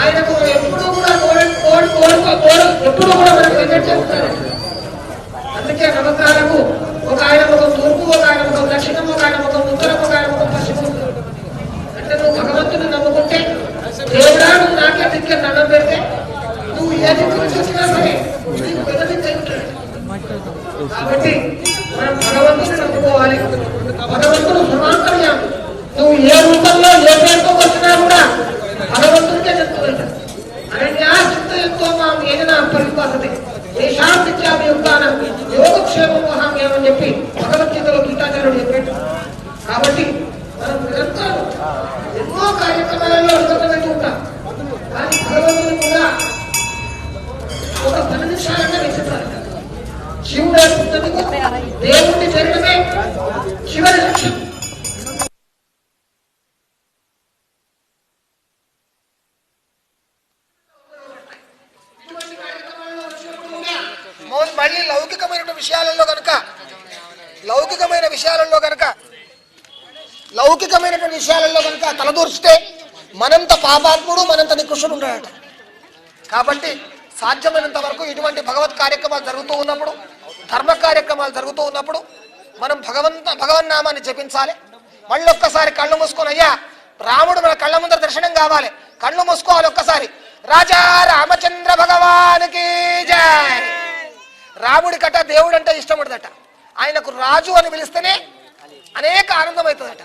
ఆయనకు ఎప్పుడు కూడా ఎప్పుడు కూడా మనకు వెంకట చెప్తారు. అందుకే నవగ్రహాలకు ఒక ఆయన ముఖం తూర్పు, ఒక ఆయన ముఖం దక్షిణం, ఒక ఆయన ముఖం ఉత్తరం, ఒక ఆయన ముఖం పశ్చిమం. అంటే నువ్వు భగవంతుని నమ్ముకుంటే దేవుడా నువ్వు నాకే దిక్కే దండం పెడితే నువ్వు ఏ దిక్కు నుంచి వచ్చినా సరే నీకు పెద్ద దిక్కు ఉంటాడు. కాబట్టి మనం భగవంతుని నమ్ముకోవాలి. భగవంతుడు సమాంతర్యాలు. నువ్వు ఏ రూపంలో ఏ పేరుతో వచ్చినా కూడా భగవంతుడికే చెప్తుంట. అనన్యా చింతయంతో మాం ఏదైనా పరిపాసతే దేశాభియుక్తానం యోగక్షేమం మహామేమని చెప్పి భగవద్గీతలో గీతాచార్యుడు చెప్పాడు. కాబట్టి మనం నిరంతరం ఎన్నో కార్యక్రమాలలో నిమగ్నమై ఉంటాం. కానీ భగవంతుని కూడా ఒక 10 నిమిషాలన్నా వెచ్చించాలి. శివుడు పుట్టినందుకు దేవుడిని చేరడమే చివరి లక్ష్యం. మళ్ళీ లౌకికమైన విషయాలలో కనుక తలదూర్చితే మనంత పాపాత్ముడు మనంత నికృష్టుడు ఉంటాడట. కాబట్టి సాధ్యమైనంత వరకు ఇటువంటి భగవత్ కార్యక్రమాలు జరుగుతూ ఉన్నప్పుడు, ధర్మ కార్యక్రమాలు జరుగుతూ ఉన్నప్పుడు మనం భగవన్నామాన్ని జపించాలి. మళ్ళీ ఒక్కసారి కళ్ళు మూసుకొని, అయ్యా రాముడు మన కళ్ళ ముందర దర్శనం కావాలి, కళ్ళు మూసుకోవాలి ఒక్కసారి. రాజా రామచంద్ర భగవానికి జై. రాముడి కట్ట దేవుడు అంటే ఇష్టపడదట. ఆయనకు రాజు అని పిలిస్తేనే అనేక ఆనందం అవుతుందట.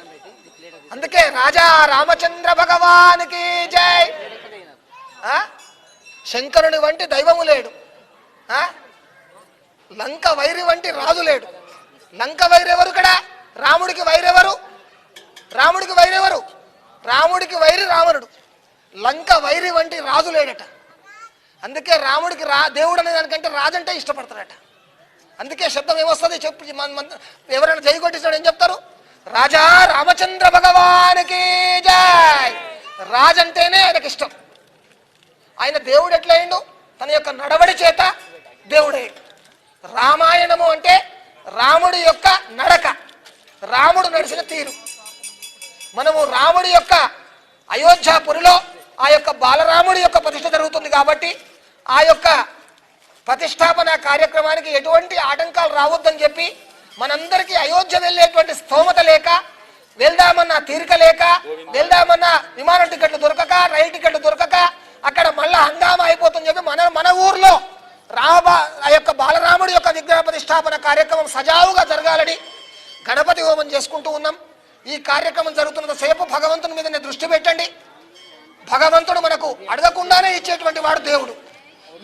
అందుకే రాజా రామచంద్ర భగవానికి జై. శంకరుని వంటి దైవము లేడు, లంక వైరి వంటి రాజు లేడు. లంక వైరెవరు? ఇక్కడ రాముడికి వైరెవరు? రాముడికి వైరి రావణుడు. లంక వైరి వంటి రాజు లేడట. అందుకే రాముడికి దేవుడు అనే దానికంటే రాజు అంటే ఇష్టపడతాడట. అందుకే శబ్దం ఏమొస్తుంది చెప్పి ఎవరైనా జై కొట్టిస్తాడు ఏం చెప్తారు? రాజా రామచంద్ర భగవానికి జై. రాజు అంటేనే ఆయనకి ఇష్టం. ఆయన దేవుడు ఎట్లయిండు? తన యొక్క నడవడి చేత దేవుడే. రామాయణము అంటే రాముడి యొక్క నడక, రాముడు నడిచిన తీరు. మనము రాముడి యొక్క అయోధ్యాపురిలో ఆ యొక్క బాలరాముడి యొక్క ప్రతిష్ఠ జరుగుతుంది కాబట్టి ఆ యొక్క ప్రతిష్టాపన కార్యక్రమానికి ఎటువంటి ఆటంకాలు రావద్దని చెప్పి మనందరికీ అయోధ్య వెళ్ళేటువంటి స్థోమత లేక, వెళ్దామన్న తీరిక లేక, వెళ్దామన్న విమానం టికెట్లు దొరకక, రైలు టికెట్లు దొరకక అక్కడ మళ్ళా హంగామా అయిపోతుందని చెప్పి మన ఊర్లో ఆ యొక్క బాలరాముడి యొక్క విగ్రహ ప్రతిష్టాపన కార్యక్రమం సజావుగా జరగాలని గణపతి హోమం చేసుకుంటూ ఉన్నాం. ఈ కార్యక్రమం జరుగుతున్నంతసేపు భగవంతుని మీదనే దృష్టి పెట్టండి. భగవంతుడు మనకు అడగకుండానే ఇచ్చేటువంటి వాడు దేవుడు.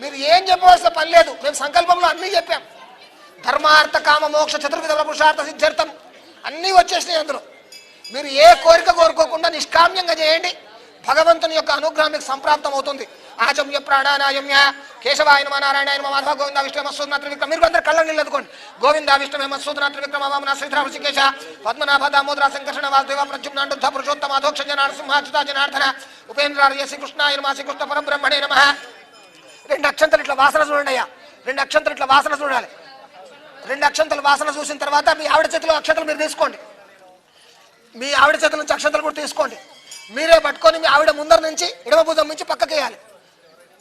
మీరు ఏం చెప్పవలసిన పని లేదు. మేము సంకల్పంలో అన్నీ చెప్పాం. ధర్మార్థ కామ మోక్ష చతుర్విధ పురుషార్థ సిద్ధార్థం అన్నీ వచ్చేసినాయి అందులో. మీరు ఏ కోరిక కోరుకోకుండా నిష్కామ్యంగా చేయండి. భగవంతుని యొక్క అనుగ్రహం మీకు సంప్రాప్తం అవుతుంది. ఆచమ్య ప్రాణానాయమ్య కేశవాయ నమః నారాయణాయ నమః మాధవ గోవింద విష్ణు మత్సూదన త్రివిక్రమ. మీరు అందరూ కళ్ళ నీళ్ళు ఎదుకోండి. గోవింద విష్ణు మత్సూదన త్రివిక్రమ వామన శ్రీధర ఋషికేశ పద్మనాభ దామోదర సంకర్షణ వాసుదేవ ప్రద్యుమ్నాండుద్ధ పురుషోత్తమ అధోక్షజ నరసింహాచ్యుత జనార్దన ఉపేంద్రార్య శ్రీకృష్ణాయ నమః శ్రీకృష్ణ పరబ్రహ్మణే నమః. 2 అక్షంతలు ఇట్లా వాసన చూడండి అయ్యా. 2 అక్షంతలు ఇట్లా వాసన చూడాలి. 2 అక్షంతలు వాసన చూసిన తర్వాత మీ ఆవిడ చేతిలో అక్షంతలు మీరు తీసుకోండి. మీ ఆవిడ చేతుల నుంచి అక్షంతలు కూడా తీసుకోండి. మీరే పట్టుకొని మీ ఆవిడ ముందర నుంచి ఎడమ భుజం నుంచి పక్కకేయాలి.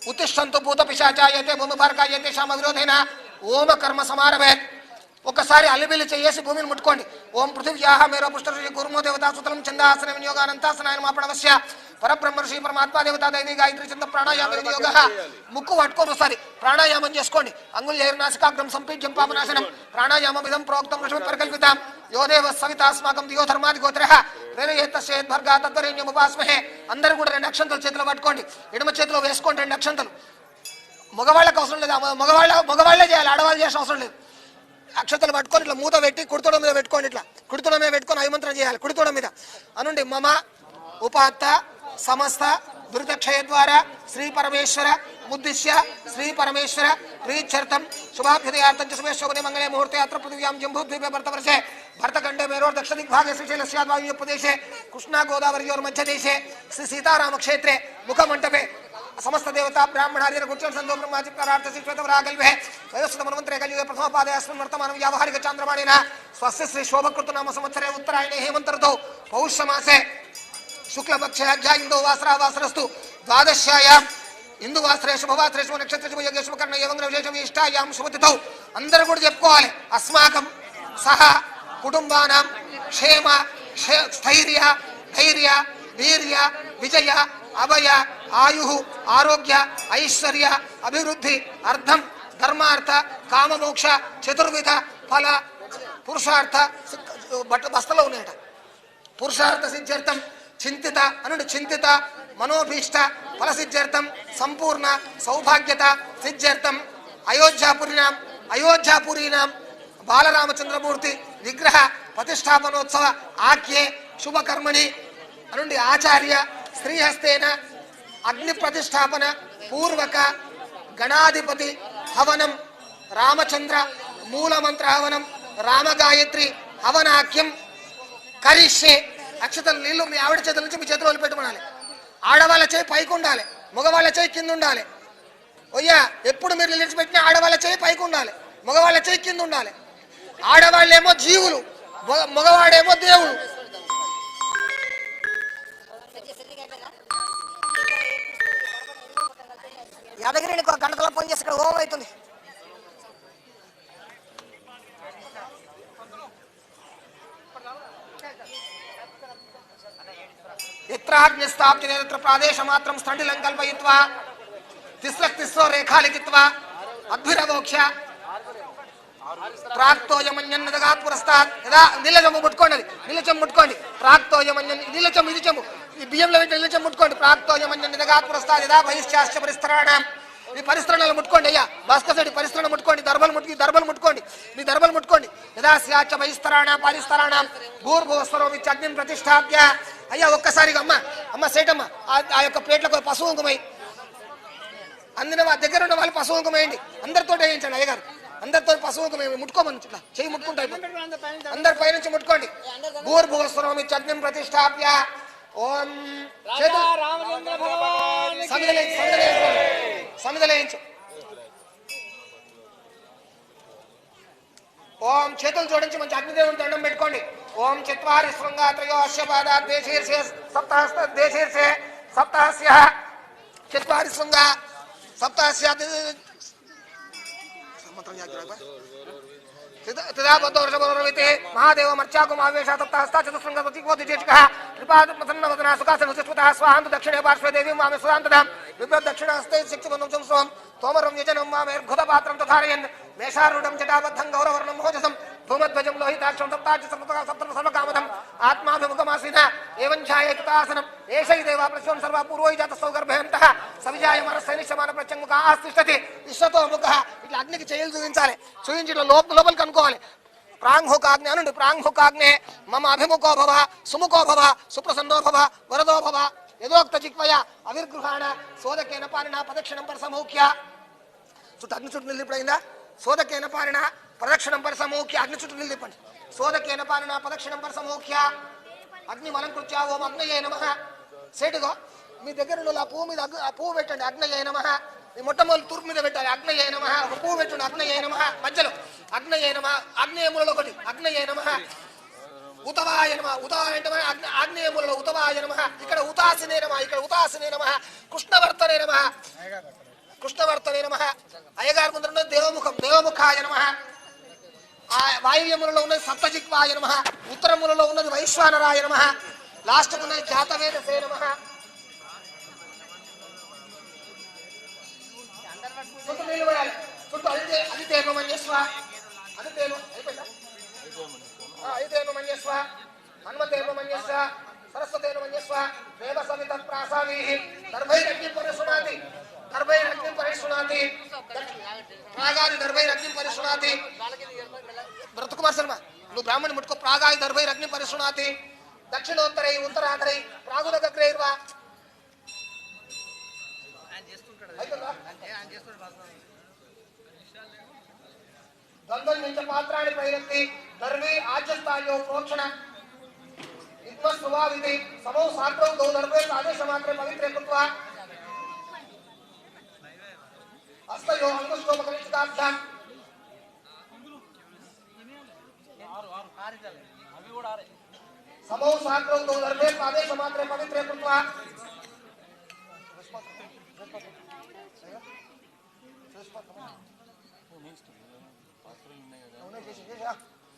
ఉత్తిష్టంతు భూత పిశాచాయతే భూమి భారకాయతే శ్యామ విరోధైన ఓమ కర్మ సమారభే. ఒకసారి అల్లిబిల్లి చేసి భూమిని ముట్టుకోండి. ఓం పృథివ్యాహ మేరో పుష్టి గురుమో దేవతా సుతలం చందాసన వినియోగానంతాసనాయ మాపణవశ్య పరబ్రహ్మ శ్రీ పరమాత్మా దేవతా దైవీ గాయత్రి చంద ప్రాణాయామ వినియోగ. ముక్కు పట్టుకొని ఒకసారి ప్రాణాయామం చేసుకోండి. అంగుళ్యైర్నాసికాగ్రం సంపీడ్యం పాపనాశనం ప్రాణాయామం ఇదం ప్రోక్తం ఋషి పరికల్పితాం యోదేవ సవితాస్మాకం దియో ధర్మాది గోత్ర ప్రేరయేతస్యేద్భర్గా తద్వరేణ్యముపాస్మహే. అందరూ కూడా 2 అక్షంతలు చేతిలో పట్టుకోండి. ఎడమ చేతిలో వేసుకోండి 2 అక్షంతలు. మగవాళ్ళకి అవసరం లేదు. మగవాళ్ళే చేయాలి, ఆడవాళ్ళు చేసిన అవసరం లేదు. అక్షతలు పట్టుకొని ఇట్లా మూత పెట్టి కుడితోడ మీద పెట్టుకోండి. ఇట్లా కుడితోడ మీద పెట్టుకొని అభిమంత్రం చేయాలి. కుడితోడ మీద అనుండి మమ ఉపాత్త సమస్త దురితక్షయ ద్వారా శ్రీ పరమేశ్వర ముద్దిశ్య శ్రీ పరమేశ్వర ప్రీత్యర్థం శుభాభ్యుదయార్థం శుభేశ్వరే మంగళే ముహూర్తే అత్ర పృథివ్యాం జంబూద్వీపే భరతవర్షే భరతఖండే మేరోర్ దక్షిణ దిగ్భాగే శ్రీశైలస్యాద్వాయువ్య ప్రదేశే కృష్ణా గోదావరియోర్ మధ్యదేశే శ్రీ సీతారామ క్షేత్రే ముఖమంటపే సమస్త దేవతా బ్రాహ్మణార్య గుర్చన్ సందో బ్రహ్మాజి ప్రార్థ శ్రీశ్వేతవరాగల్వే వయోస్థిత మన్వంతరే కలియుగే ప్రథమ పాదే అస్మిన్ వర్తమానం వ్యావహారిక చాంద్రమాణేన స్వస్య శ్రీ శోభకృతనామ సంవత్సరే ఉత్తరాయణే హేమంత ఋతౌ పౌష్యమాసే శుక్లపక్షే అధ్యాయిందో వాసరా వాసరస్తు ద్వాదశ్యాయాం హిందూ వాస్త్రే శుభవాస్త్రేషు నక్షత్ర యోగ శుభకర్ణ ఏవంగా విశేషం ఇష్టాయాం శుభతిథౌ అందరూ కూడా చెప్పుకోవాలి. అస్మాకం సహ కుటుంబానాం క్షేమ స్థైర్య ధైర్య వీర్య విజయ అభయ ఆయు ఆరోగ్య ఐశ్వర్య అభివృద్ధి అర్థం ధర్మార్థ కామమోక్ష చతుర్విధ ఫల పురుషార్థ బస్తలో ఉన్నాయట. పురుషార్థ సిద్ధ్యర్థం చింతిత అనుండి చింతిత మనోభీష్ట ఫలసిద్ధ్యర్థం సంపూర్ణ సౌభాగ్యత సిద్ధ్యర్థం అయోధ్యాపురీనాం బాలరామచంద్రమూర్తి విగ్రహ ప్రతిష్టాపనోత్సవ ఆఖ్యే శుభకర్మణి అనుండి ఆచార్య శ్రీహస్తేన అగ్ని ప్రతిష్టాపన పూర్వక గణాధిపతి హవనం రామచంద్ర మూలమంత్ర హవనం రామగాయత్రి హవనాఖ్యం కరిష్యే. అక్షతలు నీళ్లు మీ ఆవిడ చేతుల నుంచి మీ చేతులు వదిలిపెట్టమనాలి. ఆడవాళ్ళ చేయి పైకి ఉండాలి, మగవాళ్ళ చేయి కింద ఉండాలి. ఓయ్యా ఎప్పుడు మీరు నిలిచిపెట్టినా ఆడవాళ్ళ చేయి పైకి ఉండాలి, మగవాళ్ళ చేయి కింద ఉండాలి. ఆడవాళ్ళేమో జీవులు, మగవాడేమో దేవుడు. యాదగిరిని గంటల ఫోన్ చేసి ఇక్కడ హోమం అవుతుంది. ఎత్రాగ్నిస్తాప్తి నేత్ర ప్రాదేశమాత్రం స్థండిలం కల్పయిత్వా తిస్రో రేఖా లిఖిత్వా అద్భురమోక్ష ప్రాక్తోయమన్యన్నదగాత్ పురస్తాత్ యదా నీలచంబు ముట్టుకోండి, అది నీలచంబు ముట్టుకోండి. ప్రాక్తోయమన్యన్ నీలచంబు ఇది చెంబు ఈ బియ్యంలో పెట్టి నీలచంబు ముట్టుకోండి. ప్రాక్తోయమన్యన్నదగాత్ పురస్తాత్ యదా బహిశ్చాశ్చ పరిస్తరాణాం మీ పరిస్తరణలు ముట్టుకోండి. అయ్యా భాస్కరుడి పరిస్తరణ ముట్టుకోండి. దర్భలు ముట్టుకోండి. మీ దర్భలు ముట్టుకోండి. యదా స్యాచ బహిస్తరాణాం పరిస్తరాణాం భూర్భువస్వరం అగ్నిం ప్రతిష్టాప్య. అయ్యా ఒక్కసారిగా అమ్మ సేటమ్మ ఆ యొక్క ప్లేట్లకు పశువు కుంకుమై అందిన దగ్గర ఉన్న వాళ్ళు పశువు కుంకుమేయండి. అందరితో వేయించండి అయ్యగారు, అందరితో పశువు కుంకుమ ముట్టుకోమని ఇట్లా చెయ్యి ముట్టుకుంటా అందరి పైనుంచి ముట్టుకోండి. భూర్భువస్వరం అగ్నిం ప్రతిష్టాప్య. ఓం సమిదలేయించు. ఓం చేతులు జోడించి మంచి అగ్నిదేవుని దండం పెట్టుకోండి. ఓం చత్వారి శృంగా త్రయోశ్యపాదా దేశీర్షే సప్తహస్త దేశీర్షే సప్తహస్య చత్వారి శృంగా సప్తహస్య మహాదేవ మర్చాకుమావేశ సప్తహస్త చతుశృంగ కృపాదన సుఖాసన స్వాహాంత దక్షిణే పార్శ్వే దేవీ మామే సుధాంతదాం దక్షిణ హస్తే శక్తిబంధం స్వం తోమరం యజనం మామేర్ఘుత పాత్రం తథారయన్ మేషారూఢం జటాబద్ధం గౌరవర్ణం భోజసం ధూమధ్వజం లోహితాక్షం సప్తాక్షసర్వకామదం ఆత్మాభిముఖమాసీన ఏవం ఛాయేకృతాసనం ఏషై దేవా ప్రశ్వం సర్వ పూర్వై జాతస్థౌ గర్భయంతః సవిజాయమనస్సైనిష్యమాన ప్రత్యంగుఖ ఆస్తిష్టతి విశ్వతో ముఖ. ఇట్లా అగ్నికి చేతులు చూపించాలి. చూపించి ఇట్లా లోపలికి అనుకోవాలి. ప్రాంహుకాగ్ని అనండి. ప్రాంహుకాగ్నే మమ అభిముఖో భవ సుముఖో భవ సుప్రసన్నో భవ వరదో భవ యథోక్త చిక్వయ అవిర్గృహాణ సోదకేన పారిణ ప్రదక్షిణం పరిసమూఖ్య. చుట్టూ అగ్ని చుట్టూ నిలిపిపోయిందా? సోదకేన పారిణ ప్రదక్షిణం పరిసమూఖ్య. అగ్ని చుట్టూ నిలిపండి. సోదకేన పారిణ ప్రదక్షిణం పరిసమూఖ్య. అగ్ని మలంకృత్య ఓం అగ్నయే నమః. సేటుగా మీ దగ్గర ఆ పువ్వు మీద ఆ పువ్వు పెట్టండి. అగ్నయే నమః. మీ మొట్టమొదటి తూర్పు మీద పెట్టాలి. అగ్నయే నమః. ఒక పువ్వు పెట్టండి. అగ్నయే నమః. మధ్యలో అగ్నయే నమః. అగ్నేయములలో ఒకటి అగ్నయే నమః. ఉతవాయ నమః. ఉతవాయ అంటే ఆగ్నేయములలో ఉతవాయ నమః. ఇక్కడ ఉతాసినే నమః. ఇక్కడ ఉతాసినే నమః. కృష్ణవర్తనే నమః. కృష్ణవర్తనే నమః. అయ్యగారి ముందర ఉన్నది దేవముఖం. దేవముఖాయ నమః. ఆ వాయువ్యములలో ఉన్నది సప్తజిక్వాయ నమః. ఉత్తరములలో ఉన్నది వైశ్వానరాయ నమః. లాస్ట్కు ఉన్నది జాతవేదసే నమః. చుట్టూ నిలబడాలి. చుట్టూ అదితేను మన్యస్వ. అదితేను అయిపోయిందా? ఐదేను మన్యస్వ హనుమతేను మన్యస్వ సరస్వతేను మన్యస్వ దేవ సవిత ప్రాసావీహి దర్భైరగ్నిం పరిశునాతి. దర్భైరగ్నిం పరిశునాతి. ప్రాగాది దర్భైరగ్నిం పరిశునాతి. భరతకుమార్ శర్మ నువ్వు బ్రాహ్మణి ముట్టుకో. ప్రాగాది దర్భైరగ్నిం పరిశునాతి. దక్షిణోత్తరై ఉత్తరాధరై ప్రాగుదగ్రైర్వా. ద్వంద్వనించ పాత్రాన్ని ప్రయత్తి దర్వే ఆజ్యస్థాయో ప్రోక్షణ విద్వస్వభావితి సమో సాత్రౌ దౌ దర్వే ఆదేశమాత్రే పవిత్రే కృత్వా హస్తయో అంగుష్టోపకరిష్టాభ్యాం సమో సాత్రౌ దౌ దర్వే ఆదేశమాత్రే పవిత్రే కృత్వా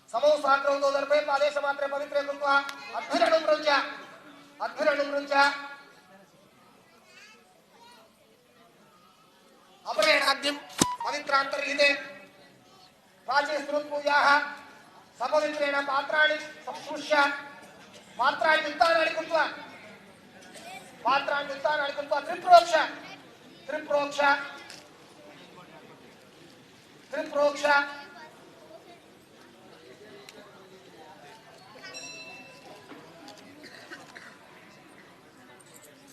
समौ साग्रौ दर्पे पादेश मात्रे पवित्रे कृत्वा अद्भिरणं रुञ्च अपरेणाद्यं पवित्रान्तर्हिते प्राचे स्त्रोत्पूजाः सपवित्रेण पात्राणि संस्पृश्य पात्राणि युक्तानि कृत्वा त्रिप्रोक्ष